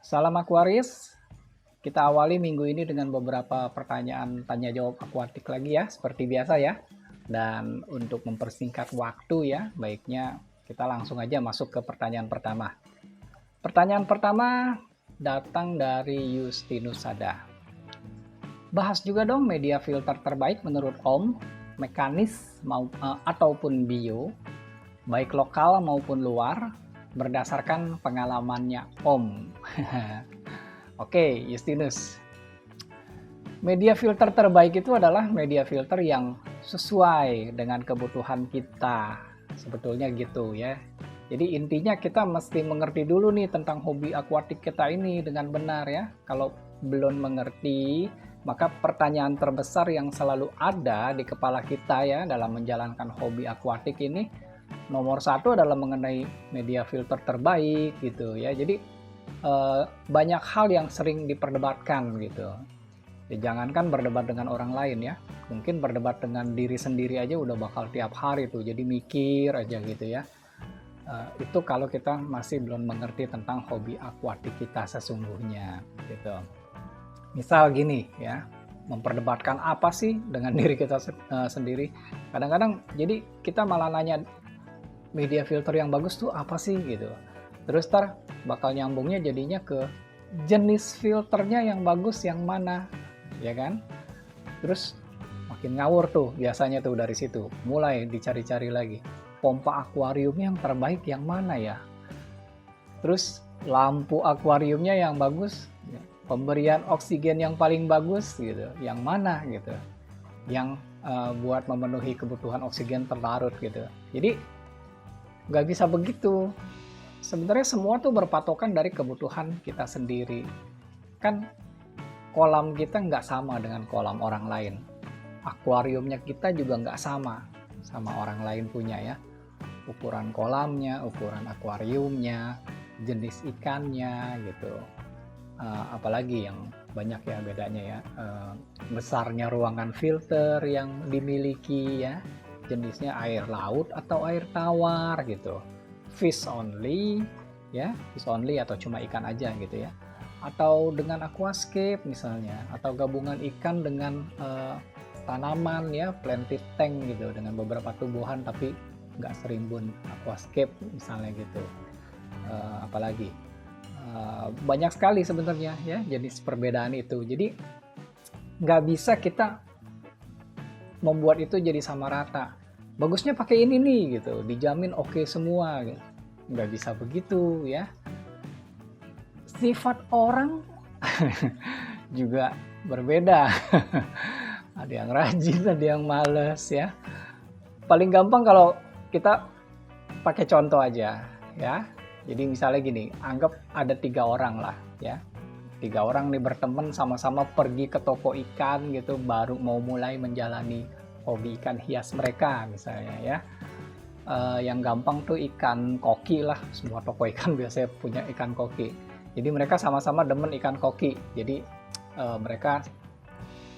Salam Aquarius, kita awali minggu ini dengan beberapa pertanyaan tanya jawab akuatik lagi ya, seperti biasa ya. Dan untuk mempersingkat waktu ya, baiknya kita langsung aja masuk ke pertanyaan pertama. Pertanyaan pertama datang dari Justinus Sada. Bahas juga dong media filter terbaik menurut Om, mekanis ataupun bio, baik lokal maupun luar, berdasarkan pengalamannya Om. Oke, Justinus. Media filter terbaik itu adalah media filter yang sesuai dengan kebutuhan kita. Sebetulnya gitu ya. Jadi intinya kita mesti mengerti dulu nih tentang hobi akuatik kita ini dengan benar ya. Kalau belum mengerti, maka pertanyaan terbesar yang selalu ada di kepala kita ya dalam menjalankan hobi akuatik ini, nomor satu adalah mengenai media filter terbaik gitu ya. Jadi banyak hal yang sering diperdebatkan gitu. Ya, jangankan berdebat dengan orang lain ya, mungkin berdebat dengan diri sendiri aja udah bakal tiap hari tuh, jadi mikir aja gitu ya. Itu kalau kita masih belum mengerti tentang hobi akuatik kita sesungguhnya gitu. Misal gini ya, memperdebatkan apa sih dengan diri kita sendiri. Kadang-kadang jadi kita malah nanya media filter yang bagus tuh apa sih gitu. Terus bakal nyambungnya jadinya ke jenis filternya yang bagus yang mana, ya kan? Terus makin ngawur tuh biasanya tuh dari situ. Mulai dicari-cari lagi. Pompa akuariumnya yang terbaik yang mana ya? Terus lampu akuariumnya yang bagus, pemberian oksigen yang paling bagus gitu, yang mana gitu? Yang buat memenuhi kebutuhan oksigen terlarut gitu. Jadi nggak bisa begitu. Sebenarnya semua tuh berpatokan dari kebutuhan kita sendiri. Kan kolam kita nggak sama dengan kolam orang lain. Akuariumnya kita juga nggak sama orang lain punya ya. Ukuran kolamnya, ukuran akuariumnya, jenis ikannya gitu. Apalagi yang banyak ya bedanya ya. Besarnya ruangan filter yang dimiliki ya. Jenisnya air laut atau air tawar gitu. Fish only ya, fish only atau cuma ikan aja gitu ya. Atau dengan aquascape misalnya, atau gabungan ikan dengan tanaman ya, planted tank gitu dengan beberapa tumbuhan tapi nggak serimbun aquascape misalnya gitu. Apalagi banyak sekali sebenarnya ya jenis perbedaan itu. Jadi nggak bisa kita membuat itu jadi sama rata. Bagusnya pakai ini nih gitu, dijamin oke semua gitu. Nggak bisa begitu ya. Sifat orang juga berbeda. Ada yang rajin, ada yang males ya. Paling gampang kalau kita pakai contoh aja ya. Jadi misalnya gini, anggap ada 3 orang lah ya. 3 orang nih berteman sama-sama pergi ke toko ikan gitu, baru mau mulai menjalani hobi ikan hias mereka misalnya ya. Yang gampang tuh ikan koki lah, semua toko ikan biasanya punya ikan koki. Jadi mereka sama-sama demen ikan koki. Jadi mereka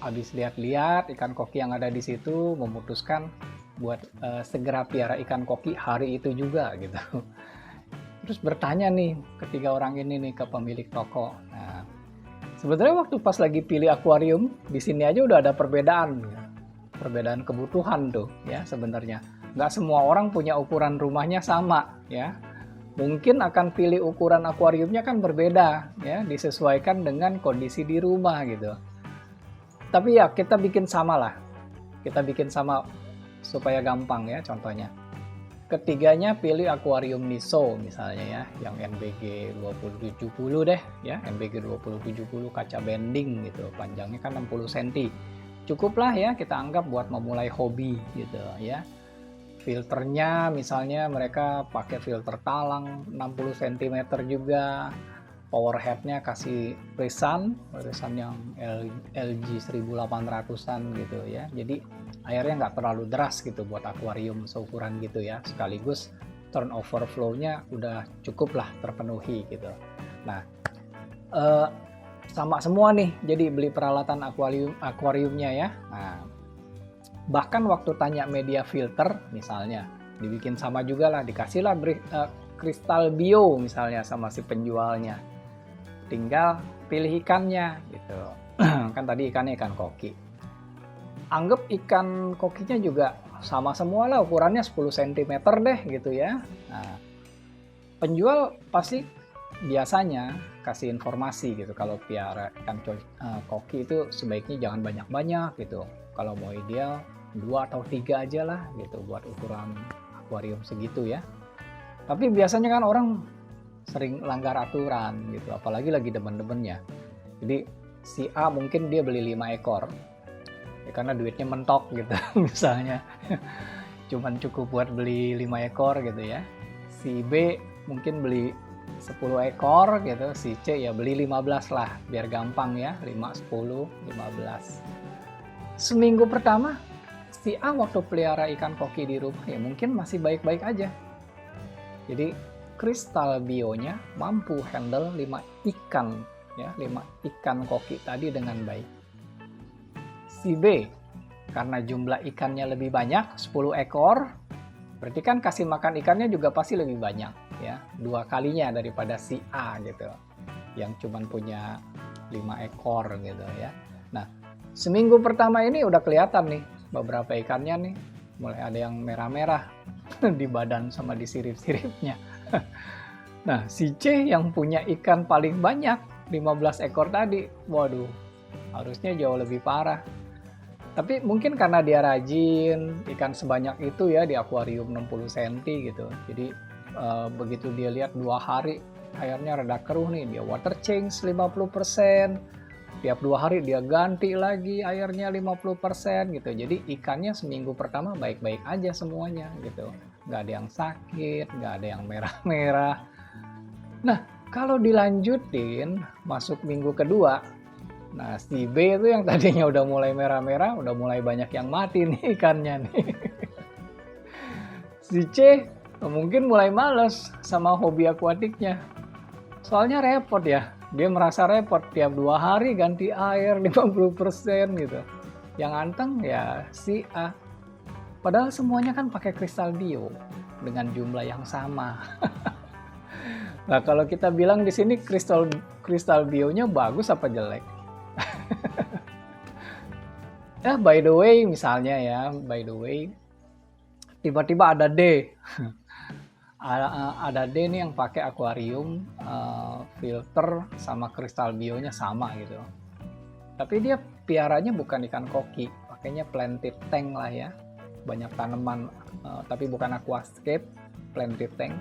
habis lihat-lihat ikan koki yang ada di situ, memutuskan buat segera piara ikan koki hari itu juga gitu. Terus bertanya nih ketiga orang ini nih ke pemilik toko. Nah, sebenarnya waktu pas lagi pilih akuarium, di sini aja udah ada perbedaan kebutuhan tuh ya sebenarnya. Nggak semua orang punya ukuran rumahnya sama ya. Mungkin akan pilih ukuran akuariumnya kan berbeda ya, disesuaikan dengan kondisi di rumah gitu. Tapi ya kita bikin sama lah. Kita bikin sama supaya gampang ya contohnya. Ketiganya pilih akuarium Niso misalnya ya, yang NBG 2070 deh ya, NBG 2070 kaca bending gitu, panjangnya kan 60 cm. Cukup lah ya kita anggap buat memulai hobi gitu ya. Filternya misalnya mereka pakai filter talang 60 cm juga. Power headnya kasih Risan yang LG 1800-an gitu ya. Jadi airnya nggak terlalu deras gitu buat akuarium seukuran gitu ya. Sekaligus turnover flow-nya udah cukup lah terpenuhi gitu. Nah, sama semua nih jadi beli peralatan akuariumnya ya. Nah, bahkan waktu tanya media filter misalnya dibikin sama juga lah, dikasih lah kristal bio misalnya sama si penjualnya. tinggal pilih ikannya gitu. Kan tadi ikannya ikan koki. Anggap ikan kokinya juga sama semua lah, ukurannya 10 cm deh gitu ya. Nah, penjual pasti biasanya kasih informasi gitu, kalau piara ikan koki itu sebaiknya jangan banyak-banyak gitu. Kalau mau ideal 2 atau 3 aja lah gitu buat ukuran akuarium segitu ya. Tapi biasanya kan orang sering langgar aturan gitu, apalagi lagi demen-demennya. Jadi si A mungkin dia beli 5 ekor ya karena duitnya mentok gitu misalnya cuman cukup buat beli 5 ekor gitu ya. Si B mungkin beli 10 ekor gitu, si C ya beli 15 lah biar gampang ya, 5, 10, 15. Seminggu pertama si A waktu pelihara ikan koki di rumah ya mungkin masih baik-baik aja. Jadi kristal bionya mampu handle 5 ikan ya, 5 ikan koki tadi dengan baik. Si B karena jumlah ikannya lebih banyak, 10 ekor, berarti kan kasih makan ikannya juga pasti lebih banyak ya, 2 kalinya daripada si A gitu yang cuman punya 5 ekor gitu ya. Nah, seminggu pertama ini udah kelihatan nih beberapa ikannya nih mulai ada yang merah-merah di badan sama di sirip-siripnya. Nah, si C yang punya ikan paling banyak 15 ekor tadi, waduh, harusnya jauh lebih parah. Tapi mungkin karena dia rajin ikan sebanyak itu ya di akuarium 60 cm gitu. Jadi begitu dia lihat 2 hari airnya rada keruh nih, dia water change 50%. Tiap 2 hari dia ganti lagi airnya 50% gitu. Jadi ikannya seminggu pertama baik-baik aja semuanya gitu. Nggak ada yang sakit, nggak ada yang merah-merah. Nah, kalau dilanjutin masuk minggu kedua, nah si B itu yang tadinya udah mulai merah-merah, udah mulai banyak yang mati nih ikannya nih. Si C mungkin mulai males sama hobi akuatiknya. Soalnya repot ya, dia merasa repot tiap 2 hari ganti air 50% gitu. Yang anteng ya si A. Padahal semuanya kan pakai kristal bio dengan jumlah yang sama. Nah, kalau kita bilang di sini kristal bionya bagus apa jelek? Ya, by the way misalnya ya, by the way tiba-tiba ada D. Ada D nih yang pakai akuarium filter sama kristal bionya sama gitu. Tapi dia piaranya bukan ikan koki, pakainya planted tank lah ya. Banyak tanaman tapi bukan aquascape, planted tank.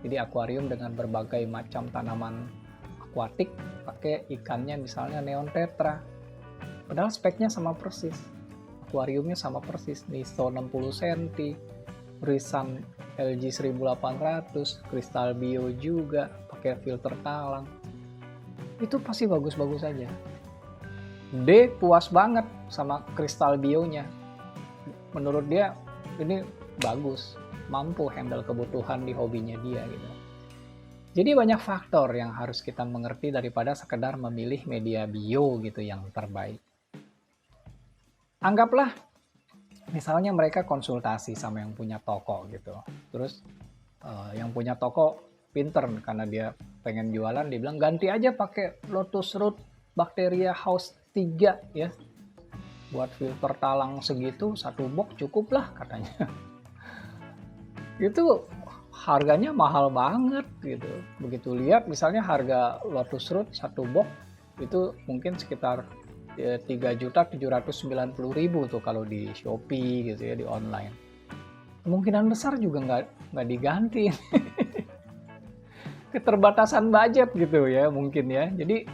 Jadi akuarium dengan berbagai macam tanaman akuatik, pakai ikannya misalnya neon tetra. Padahal speknya sama persis. Akuariumnya sama persis, Niso 60 cm, Risan LG 1800, kristal bio juga, pakai filter talang. Itu pasti bagus-bagus aja. D puas banget sama kristal bionya. Menurut dia ini bagus, mampu handle kebutuhan di hobinya dia gitu. Jadi banyak faktor yang harus kita mengerti daripada sekedar memilih media bio gitu yang terbaik. Anggaplah misalnya mereka konsultasi sama yang punya toko gitu. Terus yang punya toko pinter karena dia pengen jualan, dia bilang ganti aja pakai Lotus Root Bacteria House 3 ya. Buat filter talang segitu, 1 box cukup lah katanya. Itu harganya mahal banget gitu. Begitu lihat misalnya harga Lotus Root 1 box itu mungkin sekitar 3.790.000 tuh kalau di Shopee gitu ya, di online. Kemungkinan besar juga nggak diganti. Keterbatasan budget gitu ya mungkin ya. Jadi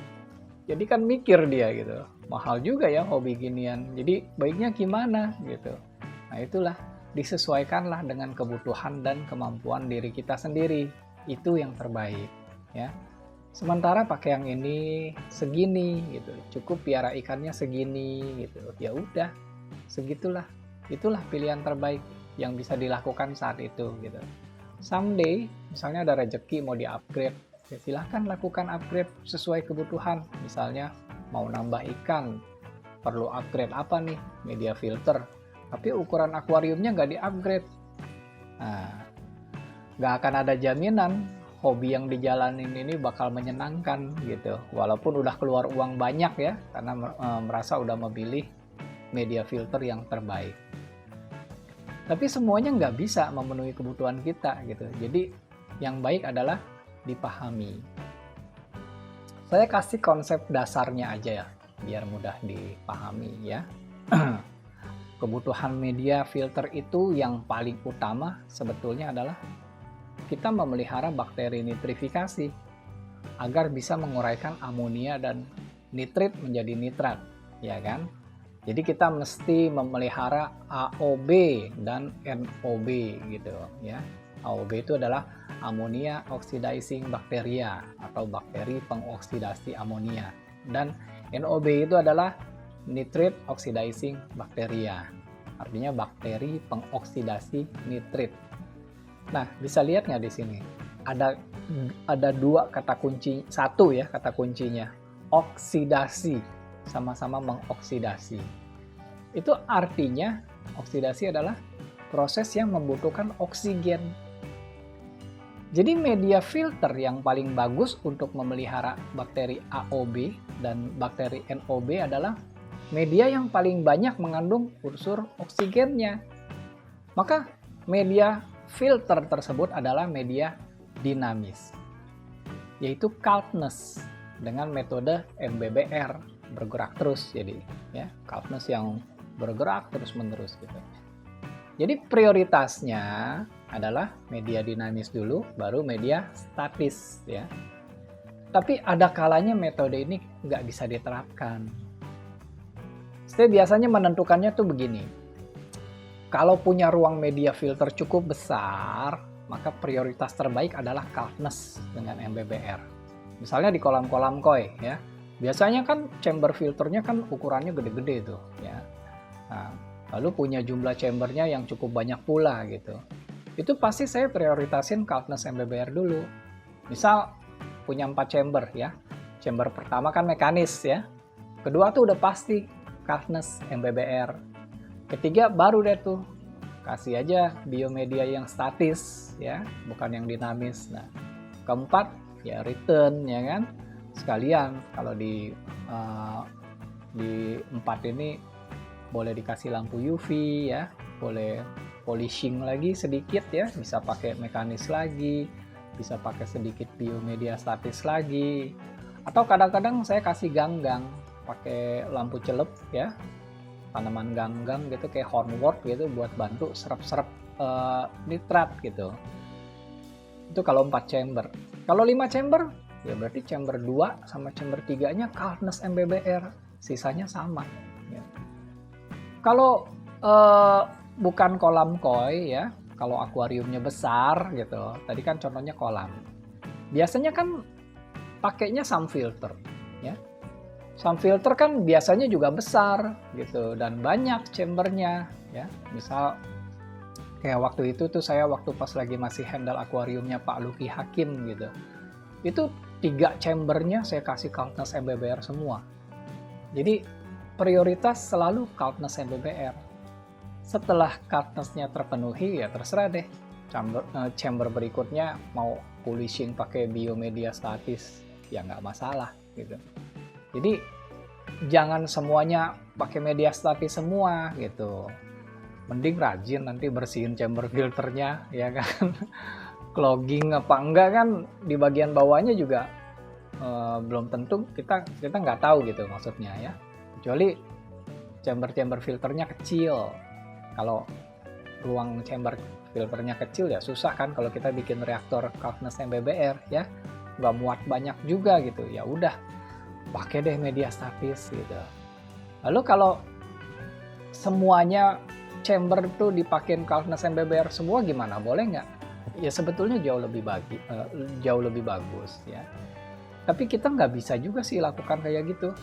kan mikir dia gitu. Mahal juga ya hobi ginian. Jadi baiknya gimana gitu. Nah itulah, disesuaikanlah dengan kebutuhan dan kemampuan diri kita sendiri. Itu yang terbaik ya. Sementara pakai yang ini segini gitu, cukup piara ikannya segini gitu. Ya udah, segitulah. Itulah pilihan terbaik yang bisa dilakukan saat itu gitu. Someday misalnya ada rezeki mau di-upgrade, ya silahkan lakukan upgrade sesuai kebutuhan. Misalnya mau nambah ikan, perlu upgrade apa nih? Media filter. Tapi ukuran akuariumnya nggak di-upgrade. Nah, nggak akan ada jaminan hobi yang dijalanin ini bakal menyenangkan gitu. Walaupun udah keluar uang banyak ya, karena merasa udah memilih media filter yang terbaik. Tapi semuanya nggak bisa memenuhi kebutuhan kita gitu. Jadi yang baik adalah dipahami. Saya kasih konsep dasarnya aja ya, biar mudah dipahami ya. Kebutuhan media filter itu yang paling utama sebetulnya adalah kita memelihara bakteri nitrifikasi agar bisa menguraikan amonia dan nitrit menjadi nitrat, ya kan? Jadi kita mesti memelihara AOB dan NOB gitu ya. AOB itu adalah ammonia oxidizing bacteria atau bakteri pengoksidasi amonia, dan NOB itu adalah nitrate oxidizing bacteria, artinya bakteri pengoksidasi nitrit. Nah, bisa lihat nggak di sini? Ada dua kata kunci, satu ya kata kuncinya, oksidasi, sama-sama mengoksidasi. Itu artinya oksidasi adalah proses yang membutuhkan oksigen. Jadi media filter yang paling bagus untuk memelihara bakteri AOB dan bakteri NOB adalah media yang paling banyak mengandung unsur oksigennya. Maka media filter tersebut adalah media dinamis, yaitu Kaltness dengan metode MBBR, bergerak terus. Jadi ya, Kaltness yang bergerak terus-menerus gitu. Jadi prioritasnya adalah media dinamis dulu, baru media statis ya. Tapi ada kalanya metode ini nggak bisa diterapkan. Saya biasanya menentukannya tuh begini. Kalau punya ruang media filter cukup besar, maka prioritas terbaik adalah Kaltness dengan MBBR. Misalnya di kolam-kolam koi ya. Biasanya kan chamber filternya kan ukurannya gede-gede tuh ya. Nah, lalu punya jumlah chambernya yang cukup banyak pula gitu. Itu pasti saya prioritasin Kaltness MBBR dulu. Misal punya 4 chamber ya. Chamber pertama kan mekanis ya. Kedua tuh udah pasti Kaltness MBBR. Ketiga baru deh tuh kasih aja biomedia yang statis ya, bukan yang dinamis. Nah, keempat ya return ya kan. Sekalian kalau di 4 ini boleh dikasih lampu UV ya, boleh polishing lagi sedikit ya, bisa pakai mekanis lagi, bisa pakai sedikit biomedia statis lagi. Atau kadang-kadang saya kasih ganggang pakai lampu celep ya, tanaman ganggang gitu kayak hornwort gitu buat bantu serap-serap nitrat gitu. Itu kalau 4 chamber. Kalau 5 chamber ya berarti chamber 2 sama chamber 3-nya Kaltness MBBR, sisanya sama ya. Kalau bukan kolam koi ya, kalau akuariumnya besar gitu. Tadi kan contohnya kolam. Biasanya kan pakainya sun filter ya. Sun filter kan biasanya juga besar gitu dan banyak chambernya ya. Misal kayak waktu itu tuh saya waktu pas lagi masih handle akuariumnya Pak Luki Hakim gitu. Itu 3 chambernya saya kasih Kaltness MBBR semua. Jadi prioritas selalu Kaltness MBBR. Setelah Kaltnessnya terpenuhi ya terserah deh. Chamber berikutnya mau polishing pakai biomedia statis ya nggak masalah gitu. Jadi jangan semuanya pakai media statis semua gitu. Mending rajin nanti bersihin chamber filternya ya kan. Clogging apa enggak kan di bagian bawahnya juga belum tentu kita nggak tahu gitu maksudnya ya. Kecuali chamber filternya kecil. Kalau ruang chamber filternya kecil ya susah kan kalau kita bikin reaktor Kaltness MBBR ya. Nggak muat banyak juga gitu. Ya udah pakai deh media statis gitu. Lalu kalau semuanya chamber tuh dipakein Kaltness MBBR semua gimana? Boleh nggak? Ya sebetulnya jauh lebih bagus ya. Tapi kita nggak bisa juga sih lakukan kayak gitu.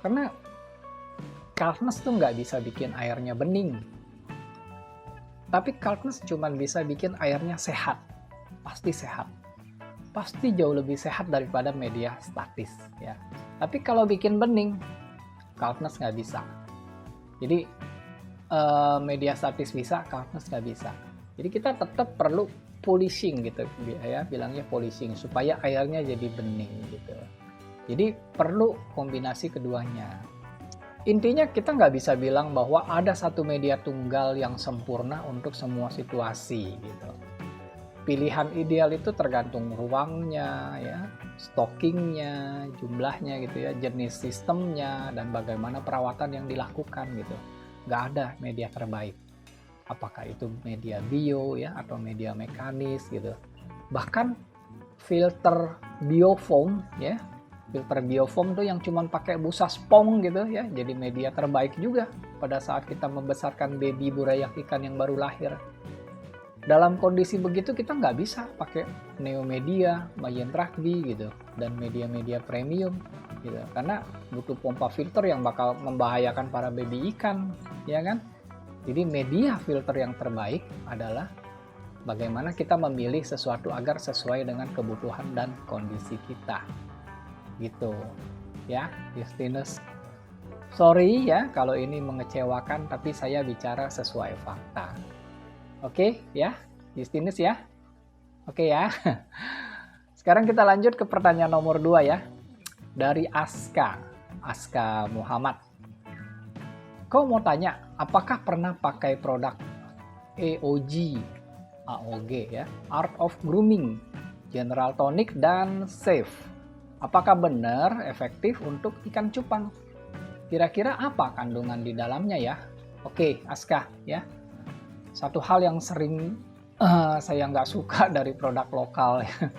Karena Kaltness tuh nggak bisa bikin airnya bening. Tapi Kaltness cuma bisa bikin airnya sehat. Pasti sehat. Pasti jauh lebih sehat daripada media statis ya. Tapi kalau bikin bening, Kaltness nggak bisa. Jadi media statis bisa, Kaltness nggak bisa. Jadi kita tetap perlu polishing gitu ya, bilangnya polishing supaya airnya jadi bening gitu. Jadi perlu kombinasi keduanya. Intinya kita nggak bisa bilang bahwa ada satu media tunggal yang sempurna untuk semua situasi gitu. Pilihan ideal itu tergantung ruangnya, ya, stockingnya, jumlahnya gitu ya, jenis sistemnya, dan bagaimana perawatan yang dilakukan gitu. Nggak ada media terbaik. Apakah itu media bio ya atau media mekanis gitu. Bahkan filter biofoam ya, filter biofoam tuh yang cuman pakai busa spong gitu ya, jadi media terbaik juga pada saat kita membesarkan baby burayak ikan yang baru lahir. Dalam kondisi begitu kita nggak bisa pakai Neomedia, Mayen Rugby gitu, dan media-media premium gitu, karena butuh pompa filter yang bakal membahayakan para baby ikan, ya kan? Jadi media filter yang terbaik adalah bagaimana kita memilih sesuatu agar sesuai dengan kebutuhan dan kondisi kita. Gitu. Ya, Justinus. Sorry ya kalau ini mengecewakan, tapi saya bicara sesuai fakta. Oke ya, Justinus ya. Oke ya. Sekarang kita lanjut ke pertanyaan nomor 2 ya. Dari Aska Muhammad. Kau mau tanya, apakah pernah pakai produk AOG ya, Art of Grooming, General Tonic dan Safe? Apakah benar efektif untuk ikan cupang? Kira-kira apa kandungan di dalamnya ya? Oke, Aska ya. Satu hal yang sering saya nggak suka dari produk lokal ya,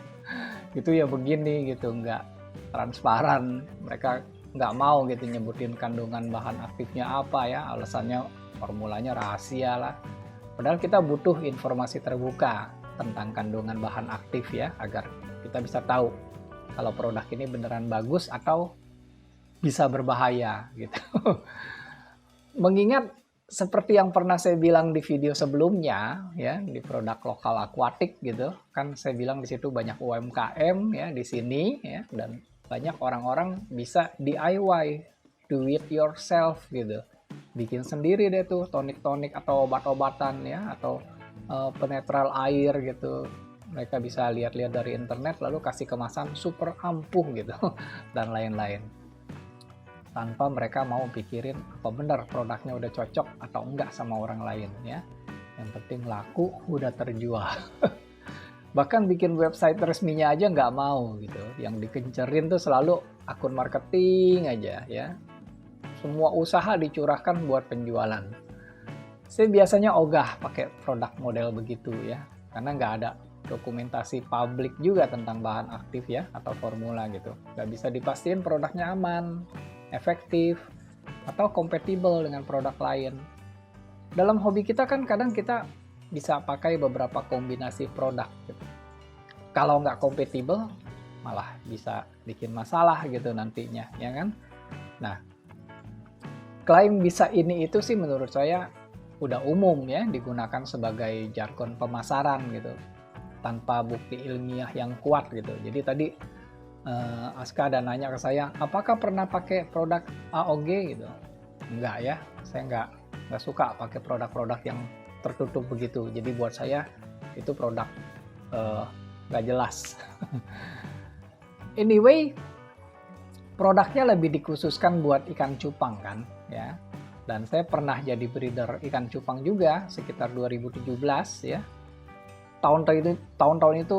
gitu ya begini gitu, nggak transparan. Mereka nggak mau gitu nyebutin kandungan bahan aktifnya apa ya, alasannya formulanya rahasia lah. Padahal kita butuh informasi terbuka tentang kandungan bahan aktif ya, agar kita bisa tahu kalau produk ini beneran bagus atau bisa berbahaya gitu. Mengingat seperti yang pernah saya bilang di video sebelumnya ya, di produk lokal akuatik gitu kan, saya bilang di situ banyak UMKM ya di sini ya, dan banyak orang-orang bisa DIY, do it yourself gitu, bikin sendiri deh tuh tonik-tonik atau obat-obatan ya, atau penetral air gitu. Mereka bisa lihat-lihat dari internet lalu kasih kemasan super ampuh gitu dan lain-lain, tanpa mereka mau pikirin apa benar produknya udah cocok atau enggak sama orang lain ya. Yang penting laku, udah terjual. Bahkan bikin website resminya aja nggak mau gitu. Yang dikencerin tuh selalu akun marketing aja ya. Semua usaha dicurahkan buat penjualan. Saya biasanya ogah pakai produk model begitu ya, karena nggak ada dokumentasi publik juga tentang bahan aktif ya atau formula gitu. Nggak bisa dipastikan produknya aman, efektif, atau kompatibel dengan produk lain. Dalam hobi kita kan kadang kita bisa pakai beberapa kombinasi produk gitu. Kalau nggak kompatibel malah bisa bikin masalah gitu nantinya, ya kan? Nah, klaim bisa ini itu sih menurut saya udah umum ya digunakan sebagai jargon pemasaran gitu, tanpa bukti ilmiah yang kuat gitu. Jadi tadi Aska ada nanya ke saya, apakah pernah pakai produk AOG gitu? Enggak ya, saya nggak suka pakai produk-produk yang tertutup begitu. Jadi buat saya itu produk nggak jelas. Anyway, produknya lebih dikhususkan buat ikan cupang kan ya. Dan saya pernah jadi breeder ikan cupang juga sekitar 2017 ya. Tahun-tahun itu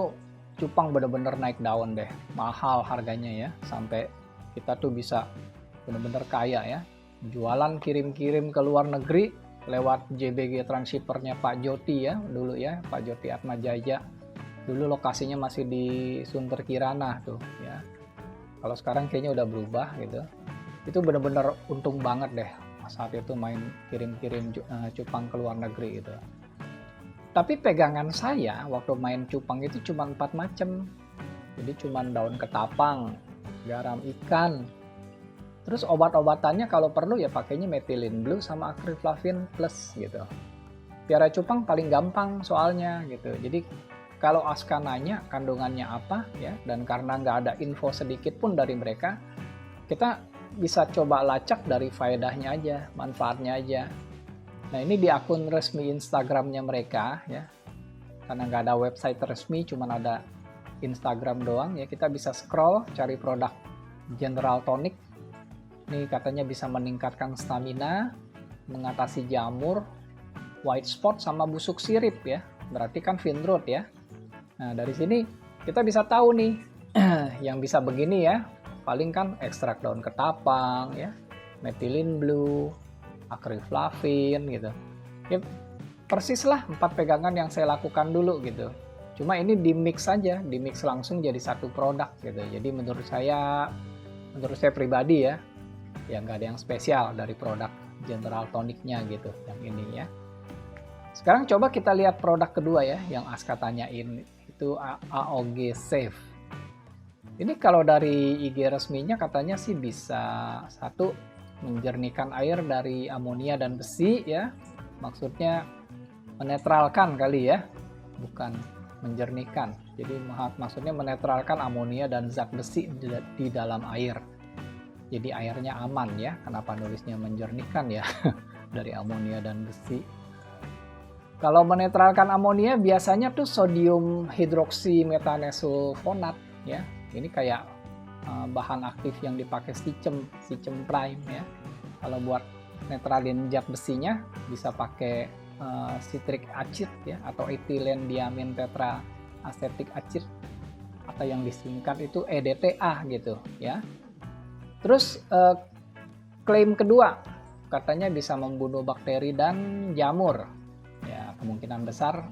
cupang bener-bener naik daun deh, mahal harganya ya, sampai kita tuh bisa bener-bener kaya ya, jualan kirim-kirim ke luar negeri lewat JBG Transhippernya Pak Joti ya dulu ya, Pak Joti Atmajaya. Dulu lokasinya masih di Sunter Kirana tuh ya, kalau sekarang kayaknya udah berubah gitu. Itu bener-bener untung banget deh saat itu main kirim-kirim cupang ke luar negeri gitu. Tapi pegangan saya waktu main cupang itu cuma 4 macam. Jadi cuma daun ketapang, garam ikan. Terus obat-obatannya kalau perlu ya pakainya methylene blue sama acrylflavin plus gitu. Piara cupang paling gampang soalnya gitu. Jadi kalau Aska nanya kandungannya apa ya, dan karena nggak ada info sedikit pun dari mereka, kita bisa coba lacak dari faedahnya aja, manfaatnya aja. Nah ini di akun resmi Instagramnya mereka ya, karena nggak ada website resmi, cuman ada Instagram doang ya, kita bisa scroll cari produk General Tonic. Ini katanya bisa meningkatkan stamina, mengatasi jamur, white spot sama busuk sirip ya. Berarti kan Vinroot ya. Nah, dari sini kita bisa tahu nih yang bisa begini ya. Paling kan ekstrak daun ketapang ya, methylene blue, acriflavin gitu. Ya, persis lah 4 pegangan yang saya lakukan dulu gitu. Cuma ini di mix saja, di mix langsung jadi satu produk gitu. Jadi menurut saya pribadi ya nggak ada yang spesial dari produk General Tonicnya gitu, yang ini ya. Sekarang coba kita lihat produk kedua ya, yang Aska tanyain, itu AOG Safe. Ini kalau dari IG resminya katanya sih bisa satu, menjernihkan air dari amonia dan besi ya. Maksudnya menetralkan kali ya, bukan menjernihkan. Jadi maksudnya menetralkan amonia dan zat besi di dalam air. Jadi airnya aman ya. Kenapa nulisnya menjernihkan ya dari amonia dan besi. Kalau menetralkan amonia biasanya tuh sodium hidroksimethanesulfonat ya. Ini kayak bahan aktif yang dipakai Sichem Prime ya. Kalau buat netralin zat besinya bisa pakai citric acid ya, atau ethylene diamin tetra acetic acid, atau yang disingkat itu EDTA gitu ya. Terus klaim kedua katanya bisa membunuh bakteri dan jamur ya, kemungkinan besar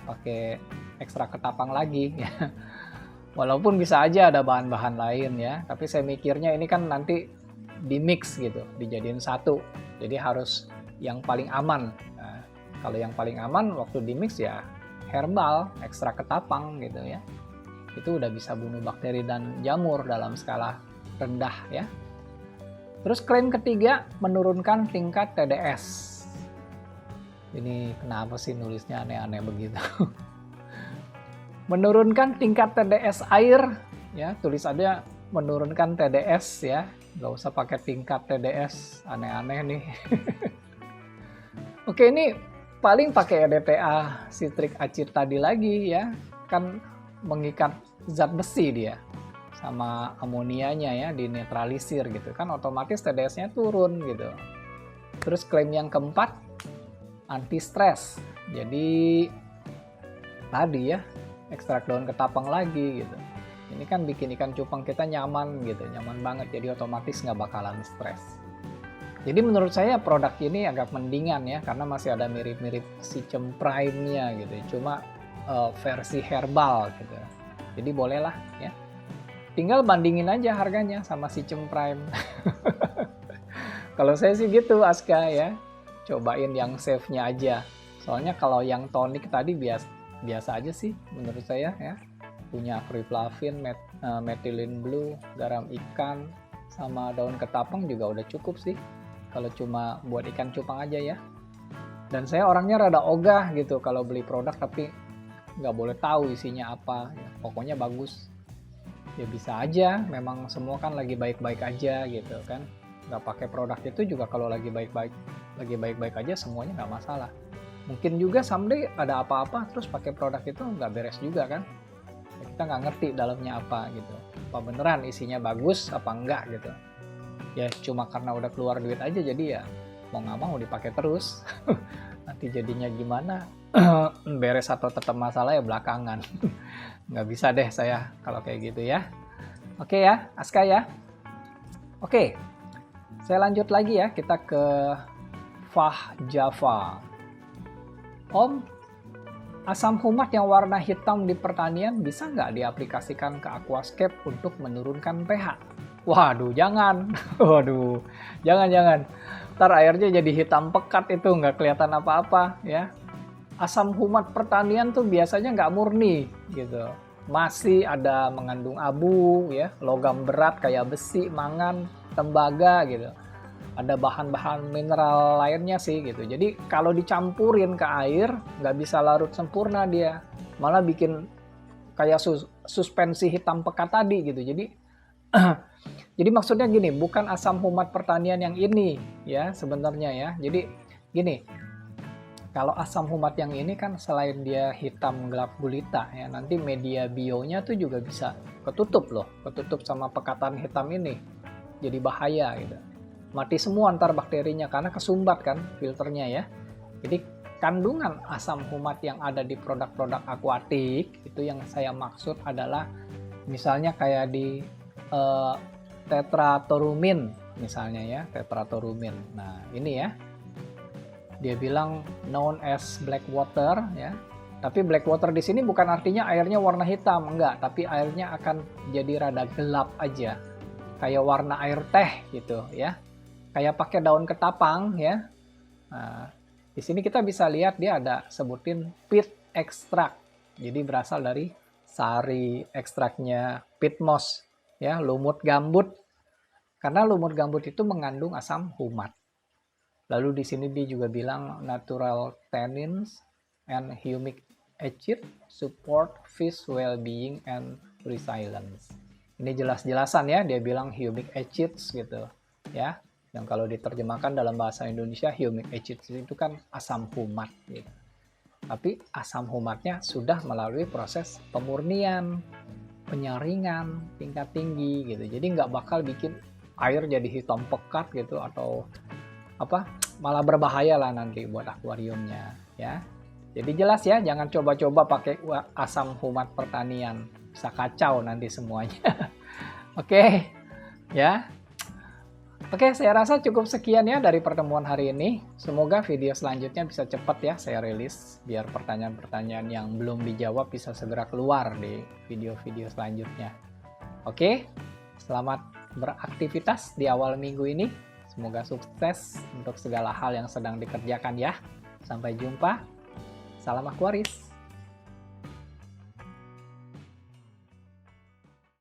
pakai ekstrak ketapang lagi ya. Walaupun bisa aja ada bahan-bahan lain ya, tapi saya mikirnya ini kan nanti di mix gitu, dijadiin satu, jadi harus yang paling aman. Nah, kalau yang paling aman waktu di mix ya herbal, ekstrak ketapang gitu ya, itu udah bisa bunuh bakteri dan jamur dalam skala rendah ya. Terus klaim ketiga, menurunkan tingkat TDS. Ini kenapa sih nulisnya aneh-aneh begitu? Menurunkan tingkat TDS air ya, tulis aja menurunkan TDS ya, nggak usah pakai tingkat TDS, aneh-aneh nih. Oke, ini paling pakai EDTA citric acid tadi lagi ya, kan mengikat zat besi dia sama amonianya ya, dinetralisir gitu kan, otomatis TDS-nya turun gitu. Terus klaim yang keempat, anti stres. Jadi tadi ya, ekstrak daun ketapang lagi gitu. Ini kan bikin ikan cupang kita nyaman gitu, nyaman banget, jadi otomatis nggak bakalan stres. Jadi menurut saya produk ini agak mendingan ya, karena masih ada mirip-mirip Sichem Prime-nya gitu, cuma versi herbal gitu. Jadi bolehlah ya. Tinggal bandingin aja harganya sama Sichem Prime. Kalau saya sih gitu Aska ya, cobain yang safe-nya aja. Soalnya kalau yang tonic tadi biasa aja sih menurut saya ya. Punya acriflavin, methylene blue, garam ikan, sama daun ketapang juga udah cukup sih. Kalau cuma buat ikan cupang aja ya. Dan saya orangnya rada ogah gitu kalau beli produk tapi nggak boleh tahu isinya apa. Ya, pokoknya bagus. Ya bisa aja, memang semua kan lagi baik-baik aja gitu kan. Nggak pakai produk itu juga kalau lagi baik-baik aja semuanya nggak masalah. Mungkin juga someday ada apa-apa terus pakai produk itu nggak beres juga kan. Ya, kita nggak ngerti dalamnya apa gitu. Apa beneran isinya bagus apa enggak gitu. Ya cuma karena udah keluar duit aja jadi ya mau nggak mau dipakai terus. Nanti jadinya gimana? Beres atau tetap masalah ya belakangan. Nggak bisa deh saya kalau kayak gitu ya. Oke ya, Aska ya. Oke, saya lanjut lagi ya. Kita ke Fah Java. Om, asam humat yang warna hitam di pertanian bisa nggak diaplikasikan ke aquascape untuk menurunkan pH? Waduh, jangan. Waduh, jangan. Ntar airnya jadi hitam pekat itu, nggak kelihatan apa-apa ya. Asam humat pertanian tuh biasanya nggak murni gitu. Masih ada mengandung abu ya, logam berat kayak besi, mangan, tembaga gitu. Ada bahan-bahan mineral lainnya sih gitu. Jadi kalau dicampurin ke air nggak bisa larut sempurna dia. Malah bikin kayak suspensi hitam pekat tadi gitu. Jadi maksudnya gini, bukan asam humat pertanian yang ini ya sebenarnya ya. Jadi gini, Kalau asam humat yang ini kan selain dia hitam gelap gulita ya, nanti media bionya tuh juga bisa ketutup loh, ketutup sama pekatan hitam ini. Jadi bahaya gitu. Mati semua ntar bakterinya karena kesumbat kan filternya ya. Jadi kandungan asam humat yang ada di produk-produk akuatik itu yang saya maksud adalah misalnya kayak di tetratorumin misalnya ya, tetratorumin. Nah, ini ya. Dia bilang known as black water ya. Tapi black water di sini bukan artinya airnya warna hitam, enggak, tapi airnya akan jadi rada gelap aja. Kayak warna air teh gitu ya. Kayak pakai daun ketapang ya. Nah, di sini kita bisa lihat dia ada sebutin peat extract. Jadi berasal dari sari ekstraknya peat moss ya, lumut gambut. Karena lumut gambut itu mengandung asam humat. Lalu di sini dia juga bilang natural tannins and humic acid support fish well-being and resilience. Ini jelas-jelasan ya, dia bilang humic acids gitu ya. Yang kalau diterjemahkan dalam bahasa Indonesia humic acids itu kan asam humat gitu. Tapi asam humatnya sudah melalui proses pemurnian, penyaringan tingkat tinggi gitu. Jadi nggak bakal bikin air jadi hitam pekat gitu atau malah berbahaya lah nanti buat akuariumnya ya. Jadi jelas ya, jangan coba-coba pakai asam humat pertanian, bisa kacau nanti semuanya. Oke ya. Oke, saya rasa cukup sekian ya dari pertemuan hari ini. Semoga video selanjutnya bisa cepat ya saya rilis biar pertanyaan-pertanyaan yang belum dijawab bisa segera keluar di video-video selanjutnya. Oke, selamat beraktivitas di awal minggu ini. Semoga sukses untuk segala hal yang sedang dikerjakan ya. Sampai jumpa. Salam Aquaris.